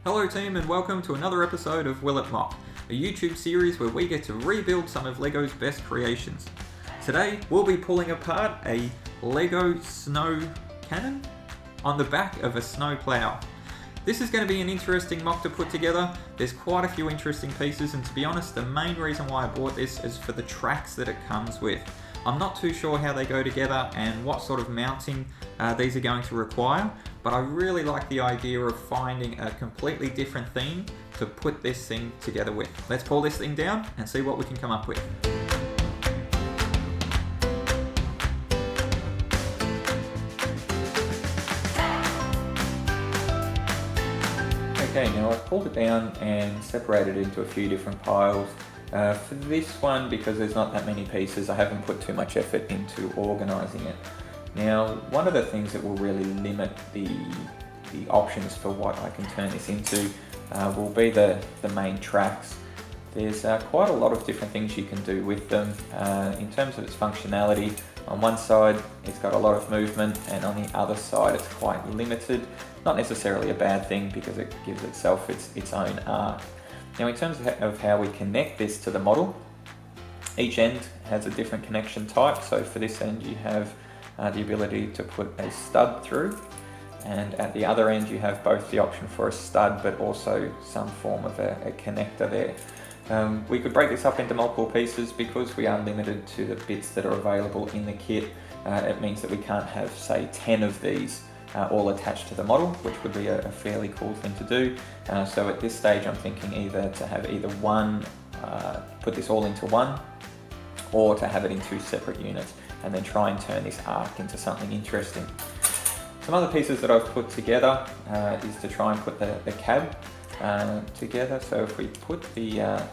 Hello team and welcome to another episode of Will It Mock, a YouTube series where we get to rebuild some of LEGO's best creations. Today we'll be pulling apart a LEGO snow cannon on the back of a snow plow. This is going to be an interesting mock to put together. There's quite a few interesting pieces, and to be honest, the main reason why I bought this is for the tracks that it comes with. I'm not too sure how they go together and what sort of mounting these are going to require, but I really like the idea of finding a completely different theme to put this thing together with. Let's pull this thing down and see what we can come up with. Okay, now I've pulled it down and separated it into a few different piles. For this one, because there's not that many pieces, I haven't put too much effort into organising it. Now, one of the things that will really limit the options for what I can turn this into will be the main tracks. There's quite a lot of different things you can do with them. In terms of its functionality, on one side it's got a lot of movement, and on the other side it's quite limited. Not necessarily a bad thing because it gives itself its own arc. Now, in terms of how we connect this to the model, each end has a different connection type. So for this end you have the ability to put a stud through, and at the other end you have both the option for a stud but also some form of a connector there. We could break this up into multiple pieces. Because we are limited to the bits that are available in the kit. It means that we can't have, say, 10 of these all attached to the model, which would be a fairly cool thing to do. So at this stage I'm thinking either to have one, put this all into one, or to have it in two separate units and then try and turn this arc into something interesting. Some other pieces that I've put together is to try and put the cab together. So if we put the, I'm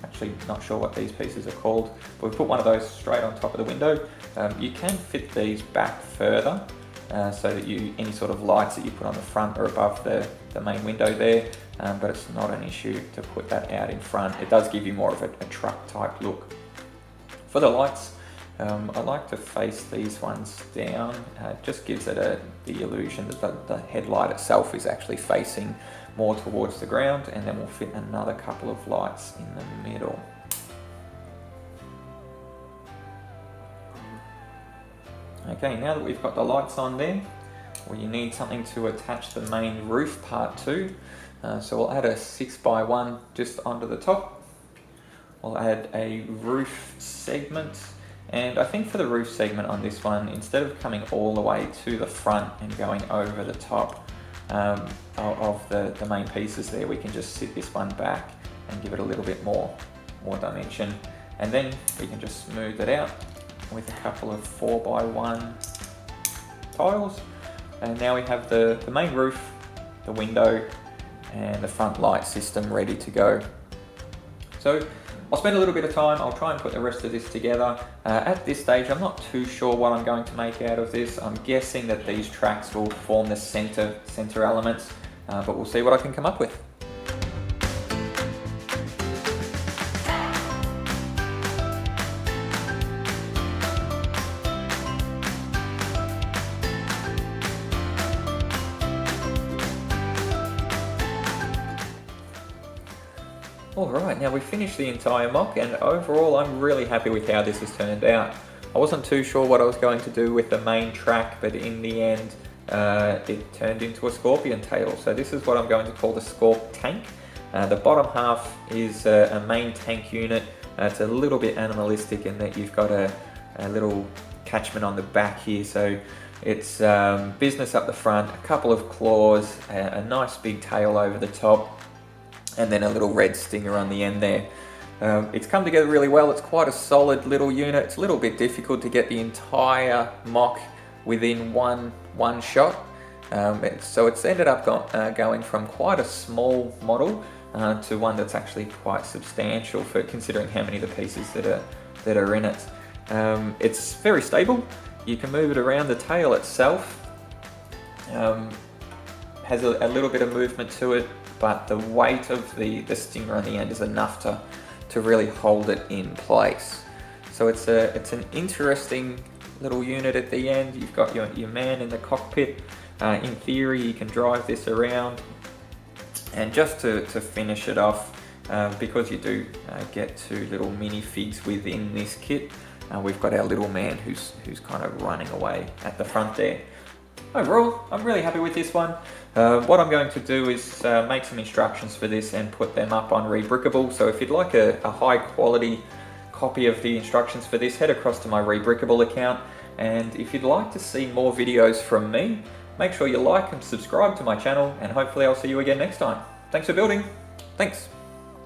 actually not sure what these pieces are called, but we put one of those straight on top of the window. You can fit these back further so that any sort of lights that you put on the front are above the main window there, but it's not an issue to put that out in front. It does give you more of a truck type look. For the lights, I like to face these ones down. It just gives it the illusion that the headlight itself is actually facing more towards the ground, and then we'll fit another couple of lights in the middle. Okay, now that we've got the lights on there, well, you need something to attach the main roof part to. So we'll add a 6x1 just onto the top. We'll add a roof segment, and I think for the roof segment on this one, instead of coming all the way to the front and going over the top of the main pieces there, we can just sit this one back and give it a little bit more dimension, and then we can just smooth it out with a couple of 4x1 tiles. And now we have the main roof, the window, and the front light system ready to go. So I'll spend a little bit of time, I'll try and put the rest of this together. At this stage I'm not too sure what I'm going to make out of this. I'm guessing that these tracks will form the center elements, but we'll see what I can come up with. Alright, now we've finished the entire mock, and overall I'm really happy with how this has turned out. I wasn't too sure what I was going to do with the main track, but in the end it turned into a scorpion tail. So this is what I'm going to call the Scorp tank. The bottom half is a main tank unit. It's a little bit animalistic in that you've got a little catchment on the back here. So it's business up the front, a couple of claws, a nice big tail over the top, and then a little red stinger on the end there. It's come together really well. It's quite a solid little unit. It's a little bit difficult to get the entire mock within one shot. So it's ended up going from quite a small model to one that's actually quite substantial for considering how many of the pieces that are in it. It's very stable. You can move it around. The tail itself has a little bit of movement to it, but the weight of the stinger on the end is enough to really hold it in place. So it's an interesting little unit at the end. You've got your man in the cockpit. In theory, you can drive this around And just to finish it off, because you do get 2 little minifigs within this kit, we've got our little man who's kind of running away at the front there. Overall, I'm really happy with this one. What I'm going to do is make some instructions for this and put them up on Rebrickable. So if you'd like a high quality copy of the instructions for this, head across to my Rebrickable account. And if you'd like to see more videos from me, make sure you like and subscribe to my channel, and hopefully I'll see you again next time. Thanks for building. Thanks.